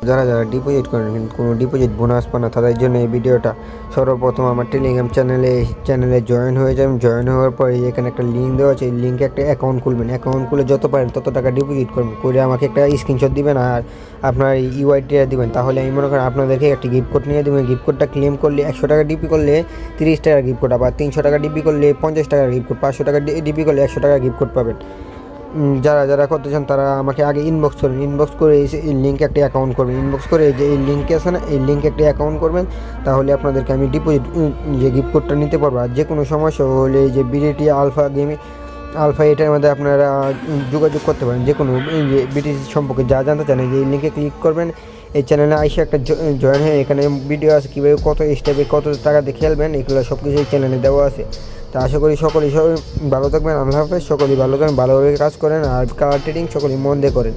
যারা যারা ডিপোজিট করেন কিন্তু কোনো ডিপোজিট বোনাস পান না, তাদের জন্য এই ভিডিওটা। সর্বপ্রথম আমার টেলিগ্রাম চ্যানেলে জয়েন হয়ে যাবেন। জয়েন হওয়ার পরে এখানে একটা লিঙ্ক দেওয়া আছে, এই লিঙ্কে একটা অ্যাকাউন্ট খুলবেন। অ্যাকাউন্ট খুলে যত পারেন তত টাকা ডিপোজিট করবেন, করে আমাকে একটা স্ক্রিনশট দিবেন আর আপনার ইউআইডিটা দিবেন। তাহলে আমি মনে করেন আপনাদেরকে একটা গিফট কোড নিয়ে দেবেন। গিফট কোডটা ক্লেম করলে 100 টাকা ডিপি করলে 30 টাকার গিফট কোড, আবার 300 টাকা ডিপি করলে 50 টাকার গিফট কোড, 500 টাকা ডিপি করলে 100 টাকা গিফট কোড পাবেন। যারা যারা করতে চান তারা আমাকে আগে ইনবক্স করবেন। ইনবক্স করে এই লিঙ্কে একটা অ্যাকাউন্ট করবেন। ইনবক্স করে যে এই লিঙ্কে আছে না, এই লিঙ্কে একটা অ্যাকাউন্ট করবেন। তাহলে আপনাদেরকে আমি ডিপোজিট যে গিফট কোডটা নিতে পারবো। আর যে কোনো সমস্যা হলে এই যে বিডিটি আলফা এটার মধ্যে আপনারা যোগাযোগ করতে পারেন। যে কোনো বিটিসি সম্পর্কে যা জানতে চান এই লিঙ্কে ক্লিক করবেন। এই চ্যানেলে আইসা একটা জয়েন হয়ে এখানে ভিডিও আছে কীভাবে কত স্টেপে কত টাকা দিয়ে খেলবেন, এগুলো সব কিছু এই চ্যানেলে দেওয়া আছে। তা আশা করি সকলেই ভালো থাকবেন। আল্লাহ হাফেজ। সকলেই ভালো থাকবেন, ভালোভাবে কাজ করেন আর কালার ট্রেডিং সকলেই মন দিয়ে করেন।